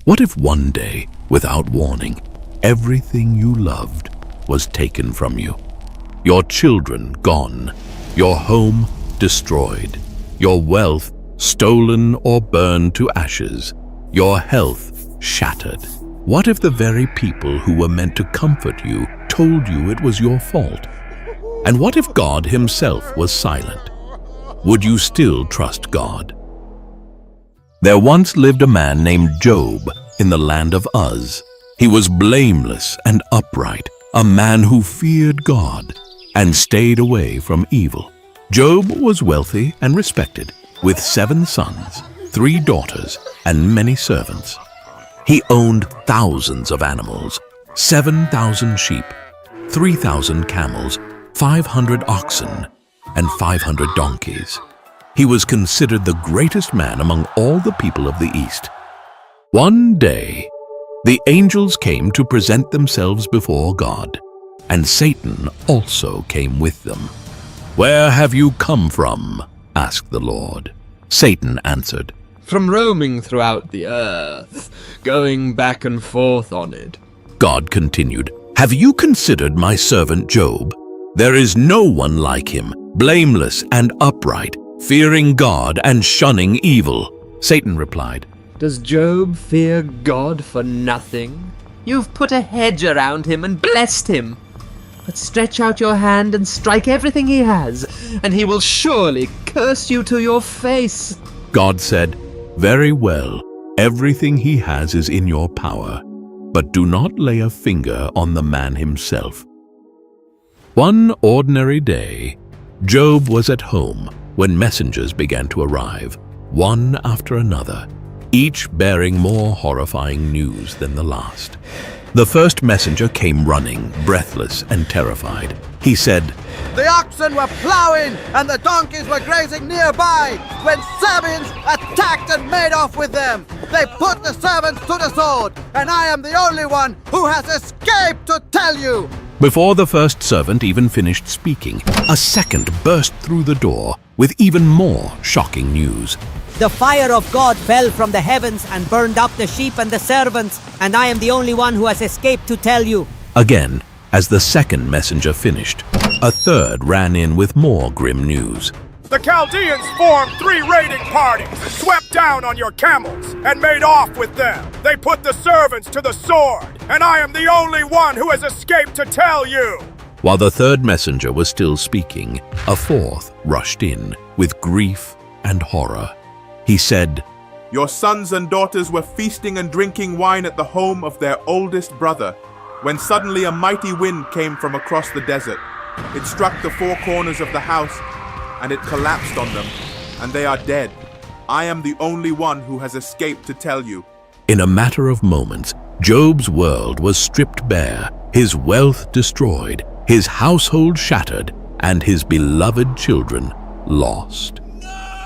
What if one day, without warning, everything you loved was taken from you? Your children gone, your home destroyed, your wealth stolen or burned to ashes, your health shattered. What if the very people who were meant to comfort you told you it was your fault? And what if God himself was silent? Would you still trust God? There once lived a man named Job in the land of Uz. He was blameless and upright, a man who feared God and stayed away from evil. Job was wealthy and respected, with 7 sons, 3 daughters, and many servants. He owned thousands of animals, 7,000 sheep, 3,000 camels, 500 oxen, and 500 donkeys. He was considered the greatest man among all the people of the East. One day, the angels came to present themselves before God, and Satan also came with them. "Where have you come from?" asked the Lord. Satan answered, "From roaming throughout the earth, going back and forth on it." God continued, "Have you considered my servant Job? There is no one like him, blameless and upright, fearing God and shunning evil." Satan replied, "Does Job fear God for nothing? You've put a hedge around him and blessed him. But stretch out your hand and strike everything he has, and he will surely curse you to your face." God said, "Very well, everything he has is in your power, but do not lay a finger on the man himself." One ordinary day, Job was at home when messengers began to arrive, one after another, each bearing more horrifying news than the last. The first messenger came running, breathless and terrified. He said, "The oxen were plowing and the donkeys were grazing nearby when Sabeans attacked and made off with them. They put the servants to the sword, and I am the only one who has escaped to tell you." Before the first servant even finished speaking, a second burst through the door with even more shocking news. "The fire of God fell from the heavens and burned up the sheep and the servants, and I am the only one who has escaped to tell you." Again, as the second messenger finished, a third ran in with more grim news. "The Chaldeans formed 3 raiding parties, swept down on your camels, and made off with them. They put the servants to the sword, and I am the only one who has escaped to tell you." While the third messenger was still speaking, a fourth rushed in with grief and horror. He said, "Your sons and daughters were feasting and drinking wine at the home of their oldest brother, when suddenly a mighty wind came from across the desert. It struck the 4 corners of the house, and it collapsed on them, and they are dead. I am the only one who has escaped to tell you." In a matter of moments, Job's world was stripped bare, his wealth destroyed, his household shattered, and his beloved children lost.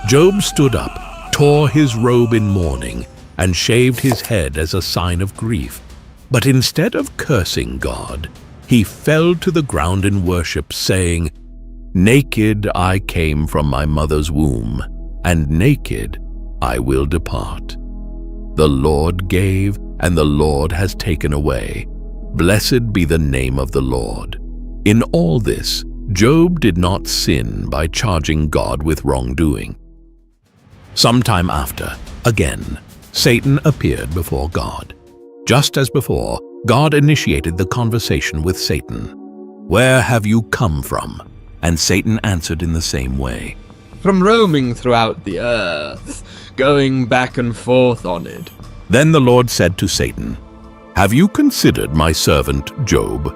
Job stood up, tore his robe in mourning, and shaved his head as a sign of grief. But instead of cursing God, he fell to the ground in worship, saying, "Naked I came from my mother's womb, and naked I will depart. The Lord gave, and the Lord has taken away. Blessed be the name of the Lord." In all this, Job did not sin by charging God with wrongdoing. Sometime after, again, Satan appeared before God. Just as before, God initiated the conversation with Satan. "Where have you come from?" And Satan answered in the same way. "From roaming throughout the earth, going back and forth on it." Then the Lord said to Satan, "Have you considered my servant Job?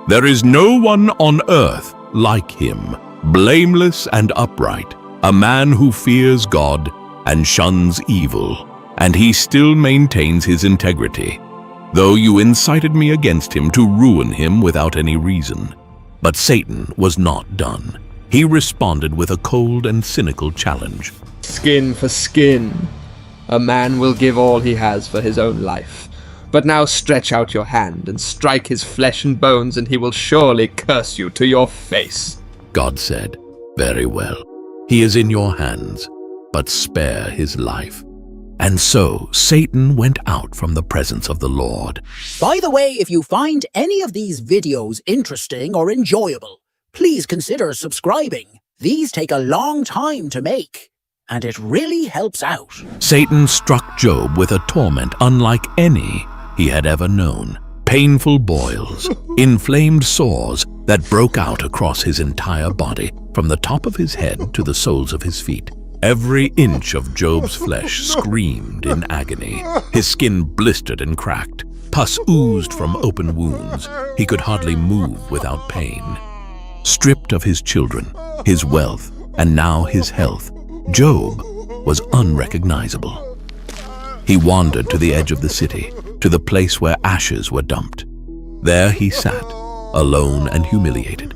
There is no one on earth like him, blameless and upright, a man who fears God and shuns evil, and he still maintains his integrity, though you incited me against him to ruin him without any reason." But Satan was not done. He responded with a cold and cynical challenge. "Skin for skin. A man will give all he has for his own life. But now stretch out your hand and strike his flesh and bones, and he will surely curse you to your face." God said, "Very well. He is in your hands, but spare his life." And so Satan went out from the presence of the Lord. By the way, if you find any of these videos interesting or enjoyable, please consider subscribing. These take a long time to make, and it really helps out. Satan struck Job with a torment unlike any he had ever known. Painful boils, inflamed sores that broke out across his entire body, from the top of his head to the soles of his feet. Every inch of Job's flesh screamed in agony. His skin blistered and cracked. Pus oozed from open wounds. He could hardly move without pain. Stripped of his children, his wealth, and now his health, Job was unrecognizable. He wandered to the edge of the city, to the place where ashes were dumped. There he sat, alone and humiliated.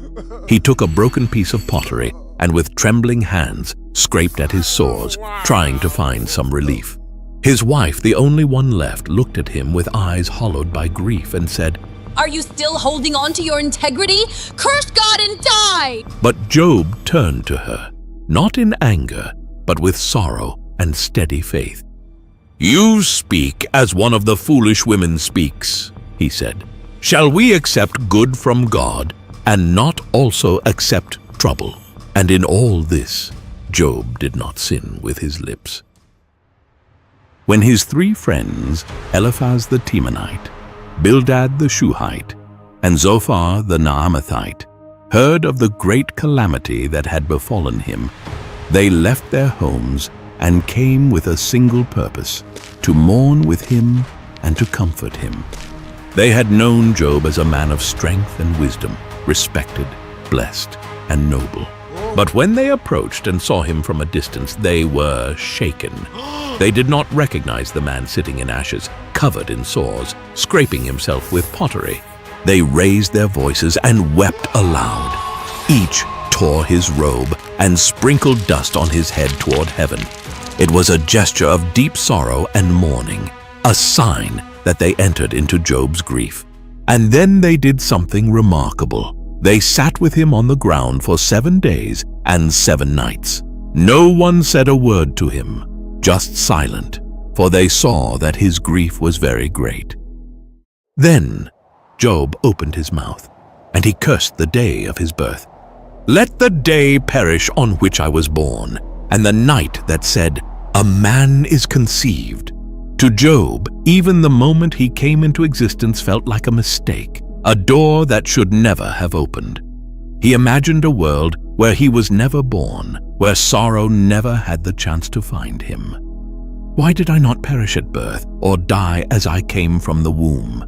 He took a broken piece of pottery and with trembling hands scraped at his sores, trying to find some relief. His wife, the only one left, looked at him with eyes hollowed by grief and said, "Are you still holding on to your integrity? Curse God and die!" But Job turned to her, not in anger, but with sorrow and steady faith. "You speak as one of the foolish women speaks," he said. "Shall we accept good from God and not also accept trouble?" And in all this, Job did not sin with his lips. When his 3 friends, Eliphaz the Temanite, Bildad the Shuhite, and Zophar the Naamathite, heard of the great calamity that had befallen him, they left their homes and came with a single purpose, to mourn with him and to comfort him. They had known Job as a man of strength and wisdom, respected, blessed, and noble. But when they approached and saw him from a distance, they were shaken. They did not recognize the man sitting in ashes, covered in sores, scraping himself with pottery. They raised their voices and wept aloud. Each tore his robe and sprinkled dust on his head toward heaven. It was a gesture of deep sorrow and mourning, a sign that they entered into Job's grief. And then they did something remarkable. They sat with him on the ground for 7 days and 7 nights. No one said a word to him, just silent, for they saw that his grief was very great. Then Job opened his mouth, and he cursed the day of his birth. "Let the day perish on which I was born, and the night that said, 'A man is conceived.'" To Job, even the moment he came into existence felt like a mistake, a door that should never have opened. He imagined a world where he was never born, where sorrow never had the chance to find him. Why did I not perish at birth or die as I came from the womb?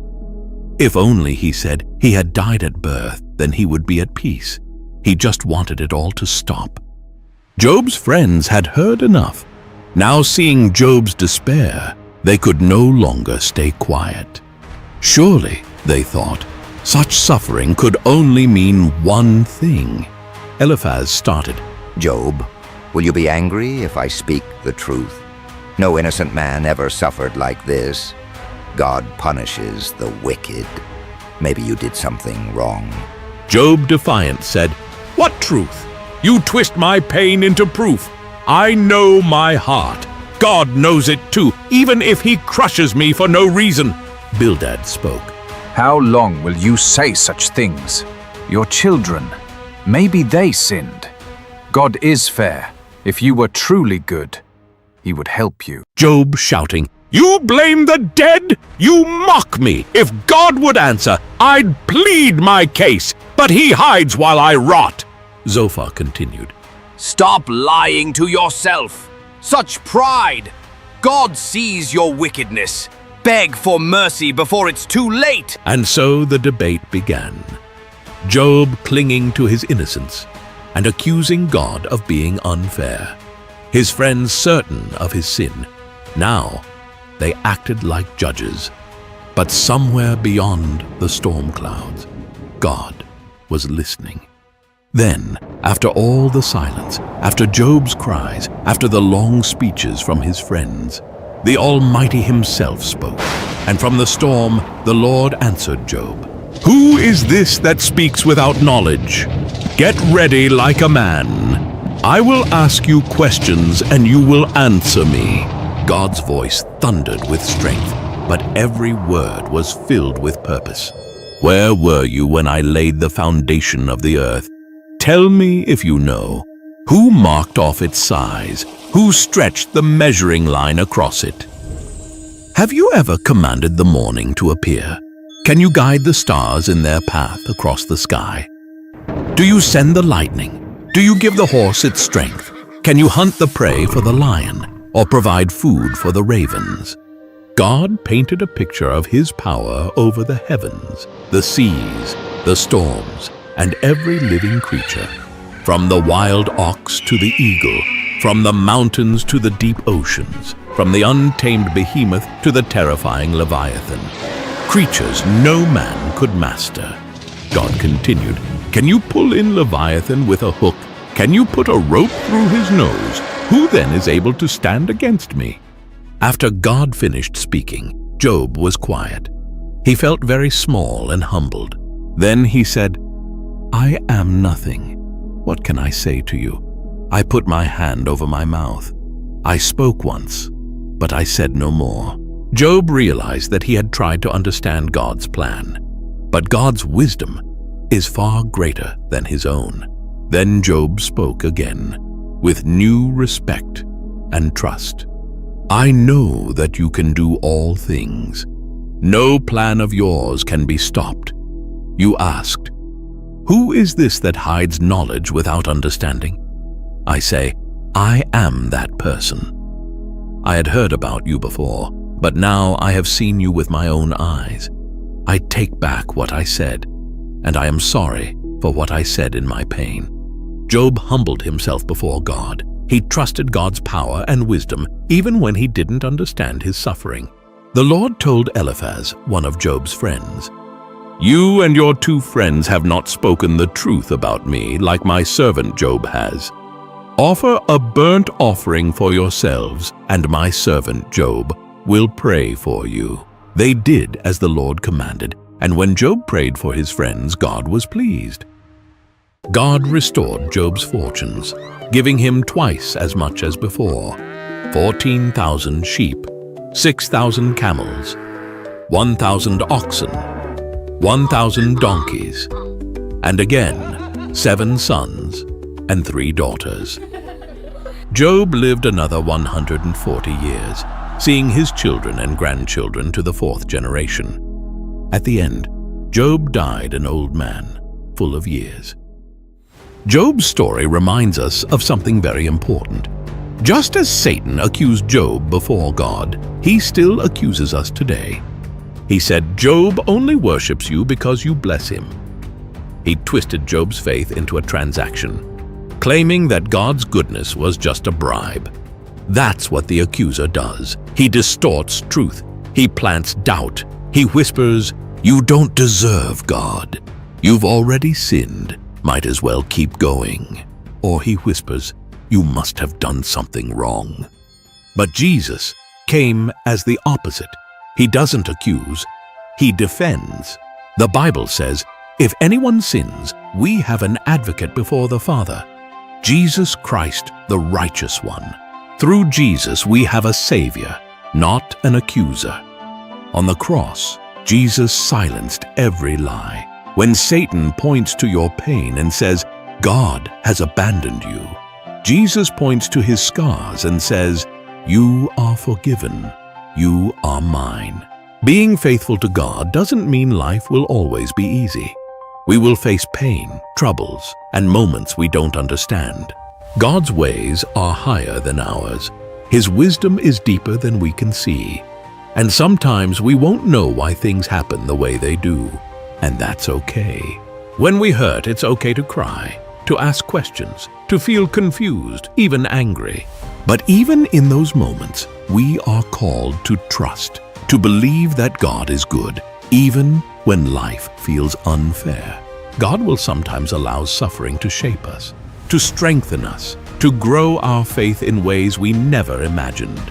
If only, he said, he had died at birth, then he would be at peace. He just wanted it all to stop. Job's friends had heard enough. Now, seeing Job's despair, they could no longer stay quiet. Surely, they thought, such suffering could only mean one thing. Eliphaz started. "Job, will you be angry if I speak the truth? No innocent man ever suffered like this. God punishes the wicked. Maybe you did something wrong." Job, defiant, said, "What truth? You twist my pain into proof. I know my heart. God knows it too, even if he crushes me for no reason." Bildad spoke. "How long will you say such things? Your children, maybe they sinned. God is fair. If you were truly good, he would help you." Job shouting, "You blame the dead? You mock me! If God would answer, I'd plead my case, but he hides while I rot." Zophar continued. "Stop lying to yourself. Such pride! God sees your wickedness. Beg for mercy before it's too late." And so the debate began. Job clinging to his innocence and accusing God of being unfair. His friends certain of his sin. Now they acted like judges. But somewhere beyond the storm clouds, God was listening. Then, after all the silence, after Job's cries, after the long speeches from his friends, the Almighty himself spoke, and from the storm the Lord answered Job. "Who is this that speaks without knowledge? Get ready like a man. I will ask you questions and you will answer me. God's voice thundered with strength, but every word was filled with purpose. Where were you when I laid the foundation of the earth? Tell me if you know. Who marked off its size? Who stretched the measuring line across it? Have you ever commanded the morning to appear? Can you guide the stars in their path across the sky? Do you send the lightning? Do you give the horse its strength? Can you hunt the prey for the lion or provide food for the ravens? God painted a picture of his power over the heavens, the seas, the storms, and every living creature. From the wild ox to the eagle, from the mountains to the deep oceans, from the untamed behemoth to the terrifying leviathan. Creatures no man could master. God continued, can you pull in Leviathan with a hook? Can you put a rope through his nose? Who then is able to stand against me? After God finished speaking, Job was quiet. He felt very small and humbled. Then he said, I am nothing. What can I say to you? I put my hand over my mouth. I spoke once, but I said no more. Job realized that he had tried to understand God's plan, but God's wisdom is far greater than his own. Then Job spoke again, with new respect and trust. I know that you can do all things. No plan of yours can be stopped. You asked, who is this that hides knowledge without understanding? I say, I am that person. I had heard about you before, but now I have seen you with my own eyes. I take back what I said, and I am sorry for what I said in my pain. Job humbled himself before God. He trusted God's power and wisdom even when he didn't understand his suffering. The Lord told Eliphaz, one of Job's friends, you and your 2 friends have not spoken the truth about me like my servant Job has. Offer a burnt offering for yourselves, and my servant Job will pray for you. They did as the Lord commanded, and when Job prayed for his friends, God was pleased. God restored Job's fortunes, giving him twice as much as before, 14,000 sheep, 6,000 camels, 1,000 oxen, 1,000 donkeys, and again 7 sons and 3 daughters. Job lived another 140 years, seeing his children and grandchildren to the 4th generation. At the end, Job died an old man, full of years. Job's story reminds us of something very important. Just as Satan accused Job before God, he still accuses us today. He said, Job only worships you because you bless him. He twisted Job's faith into a transaction, claiming that God's goodness was just a bribe. That's what the accuser does. He distorts truth. He plants doubt. He whispers, you don't deserve God. You've already sinned. Might as well keep going. Or he whispers, you must have done something wrong. But Jesus came as the opposite. He doesn't accuse, he defends. The Bible says, if anyone sins, we have an advocate before the Father, Jesus Christ, the righteous one. Through Jesus, we have a Savior, not an accuser. On the cross, Jesus silenced every lie. When Satan points to your pain and says, God has abandoned you, Jesus points to his scars and says, you are forgiven. You are mine. Being faithful to God doesn't mean life will always be easy. We will face pain, troubles, and moments we don't understand. God's ways are higher than ours. His wisdom is deeper than we can see. And sometimes we won't know why things happen the way they do. And that's okay. When we hurt, it's okay to cry, to ask questions, to feel confused, even angry. But even in those moments, we are called to trust, to believe that God is good, even when life feels unfair. God will sometimes allow suffering to shape us, to strengthen us, to grow our faith in ways we never imagined.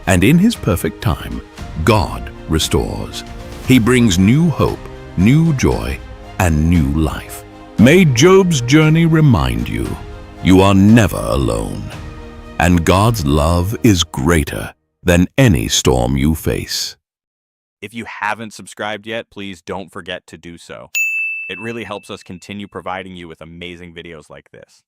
And in His perfect time, God restores. He brings new hope, new joy, and new life. May Job's journey remind you, you are never alone. And God's love is greater than any storm you face. If you haven't subscribed yet, please don't forget to do so. It really helps us continue providing you with amazing videos like this.